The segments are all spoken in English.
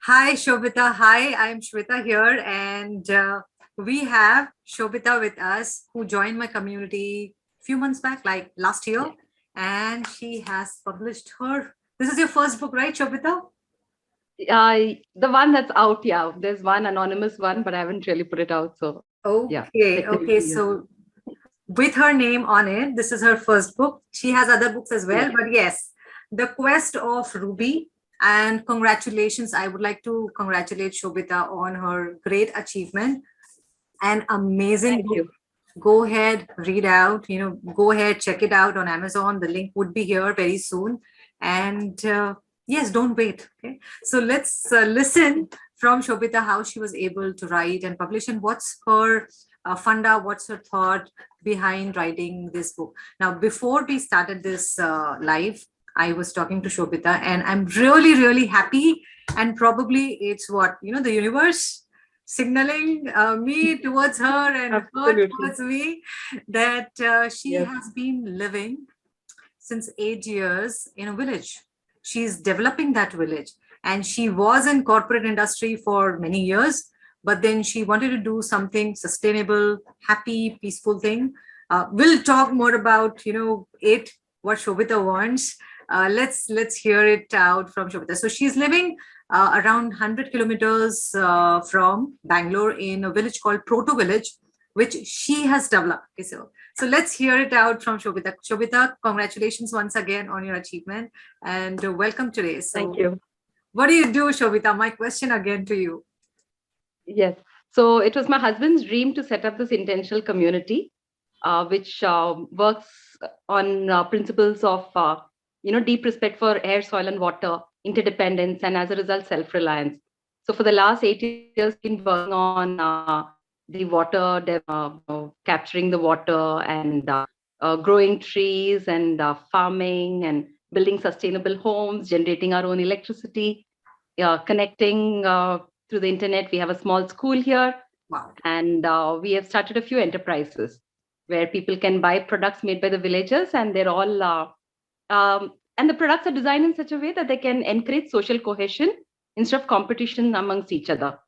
Hi, Shobitha. Hi, I'm Shobitha here, and we have Shobitha with us who joined my community a few months back, like last year, Yeah. and she has published her. This is your first book, right, Shobitha? The one that's out, yeah. There's one anonymous one, but I haven't really put it out. So yeah, Okay, okay. technically, yes. So with her name on it, this is her first book. She has other books as well, Yeah. but yes, The Quest of Ruby. And congratulations. I would like to congratulate Shobitha on her great achievement. An amazing Thank book. you. Go ahead, read out, go ahead, check it out on Amazon. The link would be here very soon. And yes, don't wait. Okay. So let's listen from Shobita how she was able to write and publish and what's her funda, what's her thought behind writing this book. Now, before we started this live, I was talking to Shobita and I'm really, really happy. And probably it's what, the universe signaling me towards her and her Absolutely. towards me that she Yes. has been living since 8 years in a village. She's developing that village, and she was in corporate industry for many years, but then she wanted to do something sustainable, happy, peaceful thing. We'll talk more about it, what Shobita wants. Let's hear it out from Shobita. So she's living around 100 kilometers from Bangalore in a village called Protovillage, which she has developed. Okay, so let's hear it out from Shobita. Shobita, congratulations once again on your achievement and welcome today. Thank So, you. what do you do, Shobita? My question again to you. Yes. So it was my husband's dream to set up this intentional community, which works on principles of, deep respect for air, soil, and water, interdependence, and as a result, self-reliance. So for the last 8 years, we've been working on the water, capturing the water, and growing trees, and farming, and building sustainable homes, generating our own electricity, connecting through the internet. We have a small school here, Wow. and we have started a few enterprises where people can buy products made by the villagers, and they're all and the products are designed in such a way that they can encourage social cohesion instead of competition amongst each other.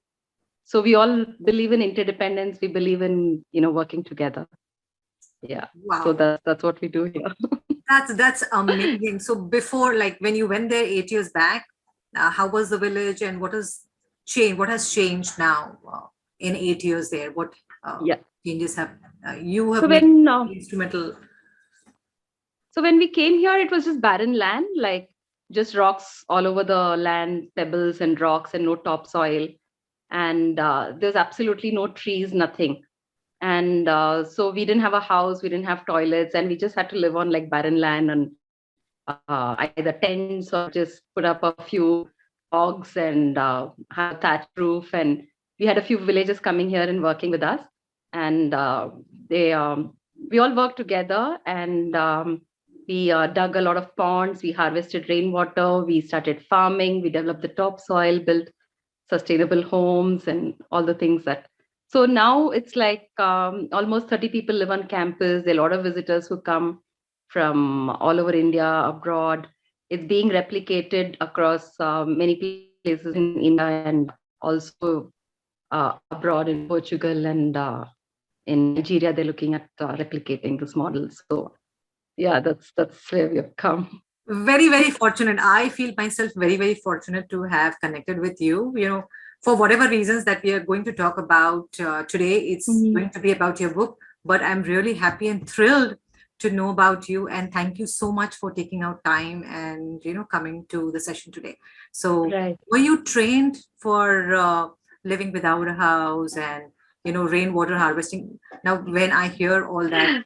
So we all believe in interdependence. We believe in working together. Yeah. So Wow. that's what we do here. That's amazing. So before, like when you went there 8 years back, how was the village and what has changed? What has changed now in 8 years there? What Yeah. changes have you have So made when instrumental? So when we came here, it was just barren land, like just rocks all over the land, pebbles and rocks, and no topsoil. And there's absolutely no trees, nothing. And so we didn't have a house, we didn't have toilets, and we just had to live on like barren land and either tents or just put up a few logs and have a thatch roof. And we had a few villagers coming here and working with us, and they we all worked together, and we dug a lot of ponds, we harvested rainwater, we started farming, we developed the topsoil, built sustainable homes, and all the things that. So now it's like almost 30 people live on campus. There are a lot of visitors who come from all over India, abroad. It's being replicated across many places in India, and also abroad in Portugal, and in Nigeria. They're looking at replicating this model. So yeah, that's where we have come. Very, very fortunate. I feel myself very, very fortunate to have connected with you. For whatever reasons that we are going to talk about today, it's Mhm. going to be about your book. But I'm really happy and thrilled to know about you. And thank you so much for taking out time and coming to the session today. So, Right. were you trained for living without a house and rainwater harvesting? Now, when I hear all that.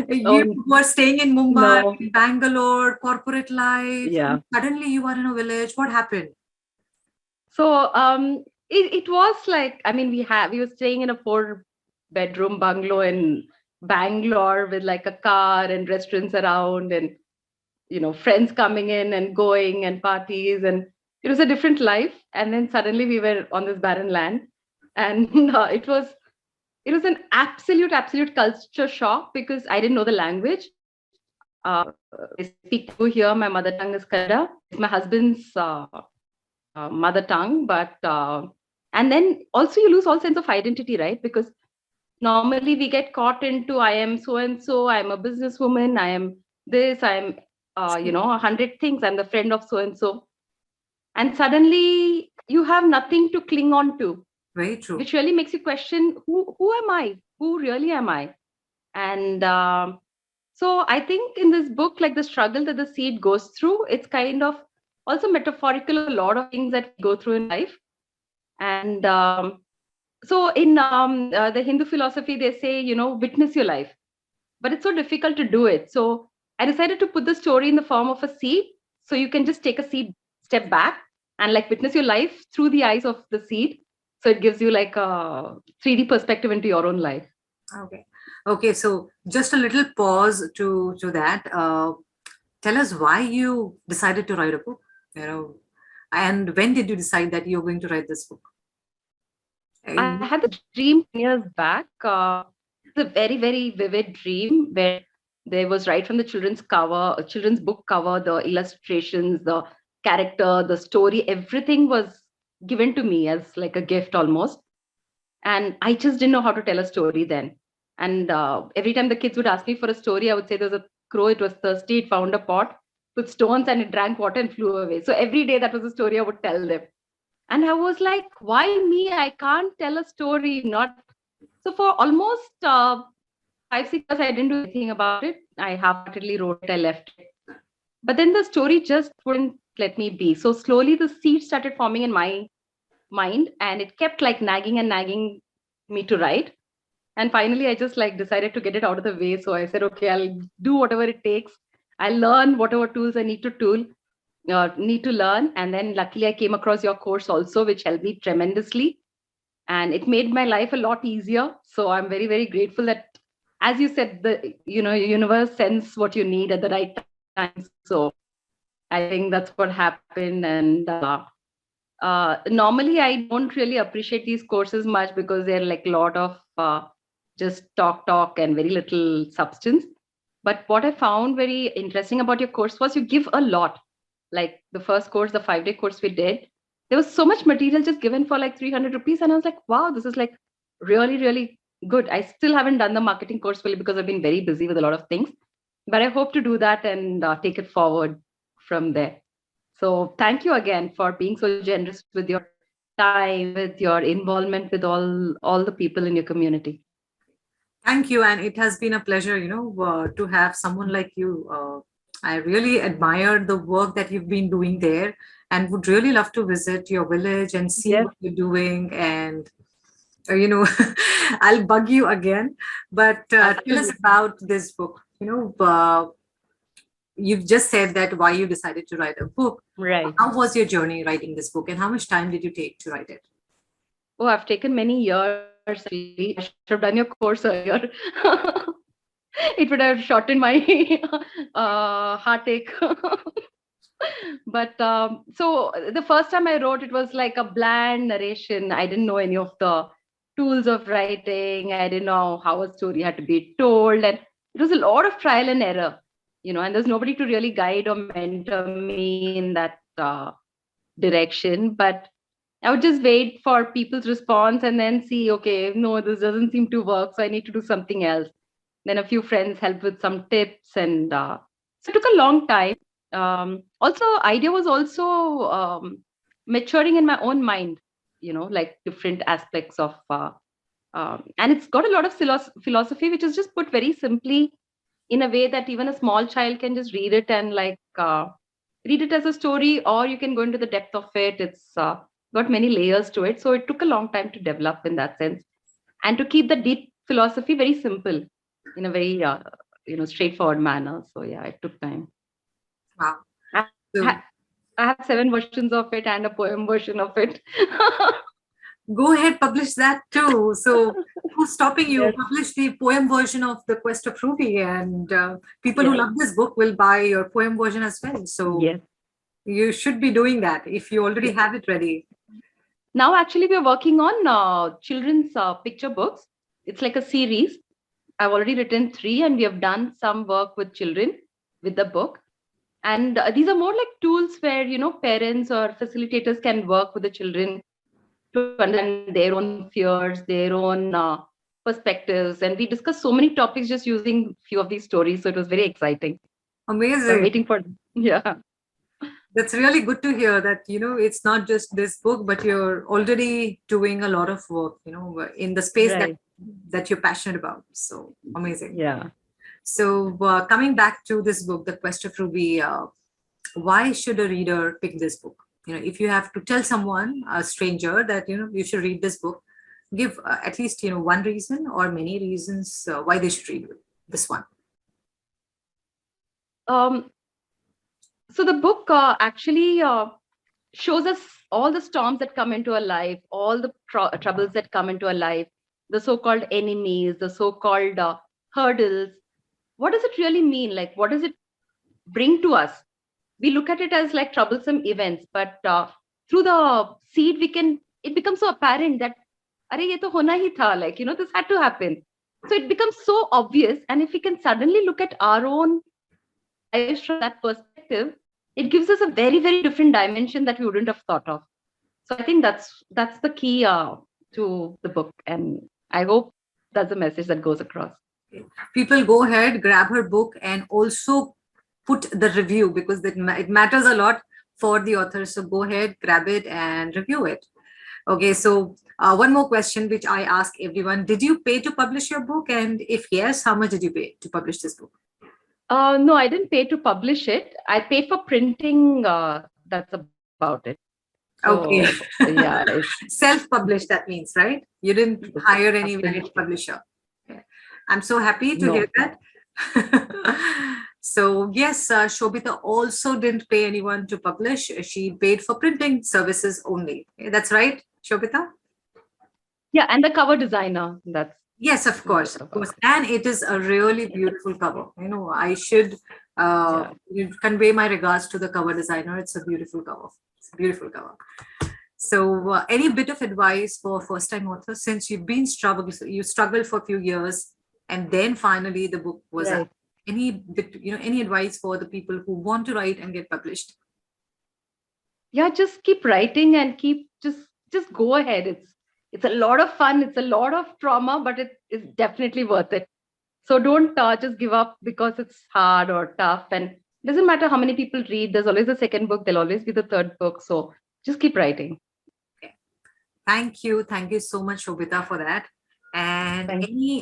You Oh were staying in Mumbai, no. Bangalore, corporate life, and Yeah. suddenly you are in a village. What happened? So it was like, I mean, we were staying in a 4 bedroom bungalow in Bangalore with like a car and restaurants around, and friends coming in and going and parties, and it was a different life. And then suddenly we were on this barren land, and it was an absolute culture shock because I didn't know the language. I speak Telugu here. My mother tongue is Kannada. It's my husband's mother tongue, but and then also you lose all sense of identity, right? Because normally we get caught into I am so and so, I am a businesswoman, I am this, I am True. 100 things, I'm the friend of so and so, and suddenly you have nothing to cling on to, Very true. which really makes you question who am I, who really am I. And so I think in this book, like the struggle that the seed goes through, it's kind of also metaphorical a lot of things that we go through in life. And so in the Hindu philosophy, they say, witness your life, but it's so difficult to do it. So I decided to put the story in the form of a seed. So you can just take a seed, step back, and like witness your life through the eyes of the seed. So it gives you like a 3D perspective into your own life. Okay. Okay. So just a little pause to that. Tell us why you decided to write a book. And when did you decide that you're going to write this book? I had the dream 10 years back. It's a very, very vivid dream where there was right from the children's book cover, the illustrations, the character, the story, everything was given to me as like a gift almost. And I just didn't know how to tell a story then. And every time the kids would ask me for a story, I would say there was a crow, it was thirsty, it found a pot, put stones and it drank water and flew away. So every day that was a story I would tell them. And I was like, why me? I can't tell a story. Not so for almost 5, 6 years, I didn't do anything about it. I half-heartedly wrote it, I left it. But then the story just wouldn't let me be. So slowly the seed started forming in my mind and it kept like nagging and nagging me to write. And finally, I just like decided to get it out of the way. So I said, okay, I'll do whatever it takes. I'll learn whatever tools I need to learn. And then luckily I came across your course also, which helped me tremendously. And it made my life a lot easier. So I'm very, very grateful that, as you said, the universe sends what you need at the right time. So I think that's what happened. And normally I don't really appreciate these courses much because they're like a lot of just talk and very little substance. But what I found very interesting about your course was you give a lot. Like the first course, the 5-day course we did, there was so much material just given for like 300 rupees. And I was like, wow, this is like really, really good. I still haven't done the marketing course fully because I've been very busy with a lot of things. But I hope to do that and take it forward from there. So thank you again for being so generous with your time, with your involvement with all the people in your community. Thank you. And it has been a pleasure, to have someone like you. I really admire the work that you've been doing there and would really love to visit your village and see Yes. what you're doing. And, I'll bug you again. But tell us Absolutely. about this book. You've just said that why you decided to write a book. Right. How was your journey writing this book and how much time did you take to write it? Oh, I've taken many years actually. I should have done your course earlier. It would have shortened my heartache. But so the first time I wrote, it was like a bland narration. I didn't know any of the tools of writing. I didn't know how a story had to be told. And it was a lot of trial and error, and there's nobody to really guide or mentor me in that direction. But I would just wait for people's response and then see, okay, no, this doesn't seem to work. So I need to do something else. Then a few friends helped with some tips. And so it took a long time. Also, idea was also maturing in my own mind, like different aspects of, and it's got a lot of philosophy, which is just put very simply in a way that even a small child can just read it and like read it as a story, or you can go into the depth of it. It's got many layers to it. So it took a long time to develop in that sense and to keep the deep philosophy very simple in a very, straightforward manner. So yeah, it took time. Wow. I, So I have 7 versions of it and a poem version of it. go ahead, publish that too. So who's stopping you? Yes. Publish the poem version of The Quest of Ruby, and people who Yes. love this book will buy your poem version as well. So Yes. you should be doing that if you already Yes. have it ready. Now, actually, we're working on children's picture books. It's like a series. I've already written 3, and we have done some work with children with the book. And these are more like tools where, parents or facilitators can work with the children to understand their own fears, their own perspectives. And we discussed so many topics just using few of these stories. So it was very exciting. So I'm Amazing. waiting for, yeah. That's really good to hear that, it's not just this book, but you're already doing a lot of work, in the space that Right. that you're passionate about. So amazing. Yeah. So coming back to this book, The Quest of Ruby, why should a reader pick this book? If you have to tell someone, a stranger, that you should read this book, give at least one reason or many reasons why they should read this one. Um, so the book actually shows us all the storms that come into our life, all the troubles that come into our life, the so-called enemies, the so-called hurdles. What does it really mean? Like, what does it bring to us? We look at it as like troublesome events, but through the seed, it becomes so apparent that, Are ye to hona hi tha, like, this had to happen. So it becomes so obvious. And if we can suddenly look at our own lives from that perspective, it gives us a very, very different dimension that we wouldn't have thought of. So I think that's the key to the book. And I hope that's the message that goes across. People, go ahead, grab her book, and also put the review, because it matters a lot for the author. So go ahead, grab it and review it. Okay, so one more question which I ask everyone: did you pay to publish your book, and if yes, how much did you pay to publish this book? No, I didn't pay to publish it. I paid for printing. That's about it. So, Okay. yeah, Self-published, that means, right? You didn't hire any absolutely. publisher. Okay. I'm so happy to hear No. that. So yes, Shobitha also didn't pay anyone to publish. She paid for printing services only. Okay, that's right, Shobitha? Yeah, and the cover designer. That's Yes, of course, of about course. And it is a really beautiful cover. I should yeah. convey my regards to the cover designer. It's a beautiful cover. It's a beautiful cover. So, any bit of advice for first-time authors, since you've been you struggled for a few years, and then finally the book was out. Right. Any bit, any advice for the people who want to write and get published? Yeah, just keep writing and keep just go ahead. It's a lot of fun. It's a lot of trauma, but it is definitely worth it. So don't just give up because it's hard or tough. And it doesn't matter how many people read. There's always a second book. There'll always be the third book. So just keep writing. Okay. Thank you so much, Shobitha, for that. And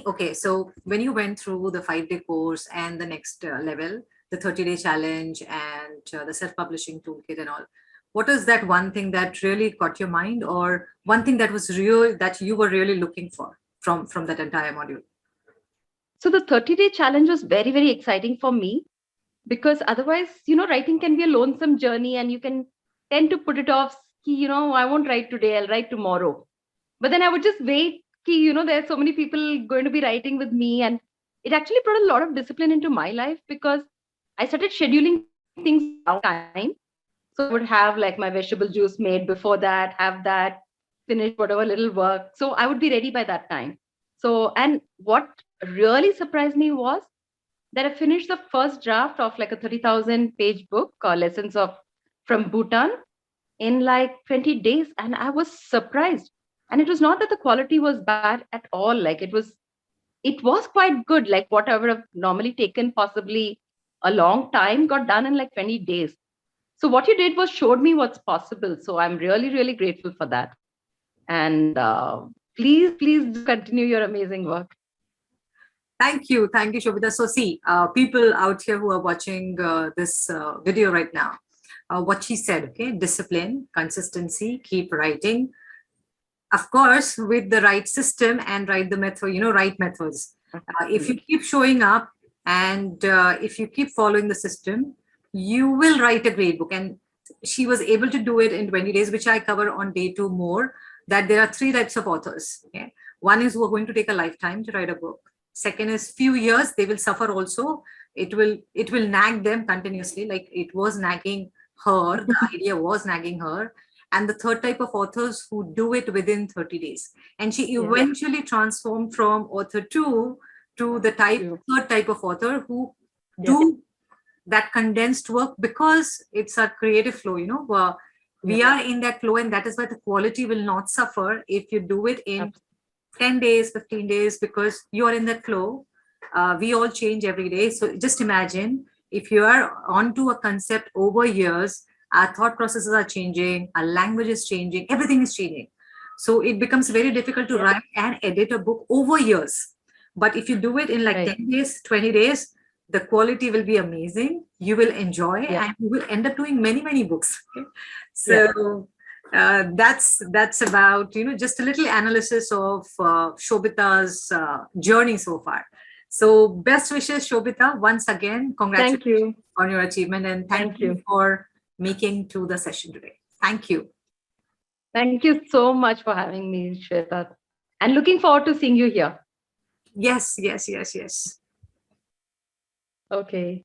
okay, so when you went through the 5-day course and the next level, the 30-day challenge and the self-publishing toolkit and all, what is that one thing that really caught your mind, or one thing that was real that you were really looking for from that entire module? So the 30-day challenge was very, very exciting for me because otherwise, writing can be a lonesome journey and you can tend to put it off. I won't write today, I'll write tomorrow. But then I would just wait. There are so many people going to be writing with me. And it actually brought a lot of discipline into my life because I started scheduling things around time. So I would have like my vegetable juice made before that, have that, finish whatever little work. So I would be ready by that time. So, and what really surprised me was that I finished the first draft of like a 30,000 page book, Lessons from Bhutan, in like 20 days. And I was surprised. And it was not that the quality was bad at all. Like it was quite good. Like what I would have normally taken possibly a long time got done in like 20 days. So what you did was showed me what's possible. So I'm really, really grateful for that. And please do continue your amazing work. Thank you, Shobitha. So see, people out here who are watching this video right now, what she said, okay, discipline, consistency, keep writing, of course, with the right system and right methods. If you keep showing up and if you keep following the system, you will write a great book. And she was able to do it in 20 days, which I cover on day 2 more, that there are 3 types of authors. Okay? One is who are going to take a lifetime to write a book. Second is few years, they will suffer also. It will nag them continuously, like it was nagging her, the idea was nagging her. And the third type of authors who do it within 30 days. And she eventually transformed from author 2 to the third type of author who do that condensed work, because it's a creative flow, we are in that flow, and that is why the quality will not suffer if you do it in 10 days, 15 days, because you're in that flow. We all change every day. So just imagine if you are onto a concept over years, our thought processes are changing, our language is changing, everything is changing. So it becomes very difficult to write and edit a book over years. But if you do it in like 10 days, 20 days, the quality will be amazing. You will enjoy, and you will end up doing many, many books. Okay? So that's about, just a little analysis of Shobitha's journey so far. So best wishes, Shobitha. Once again, congratulations on your achievement, and thank you for making to the session today. Thank you. Thank you so much for having me, Shweta. And looking forward to seeing you here. Yes. Okay.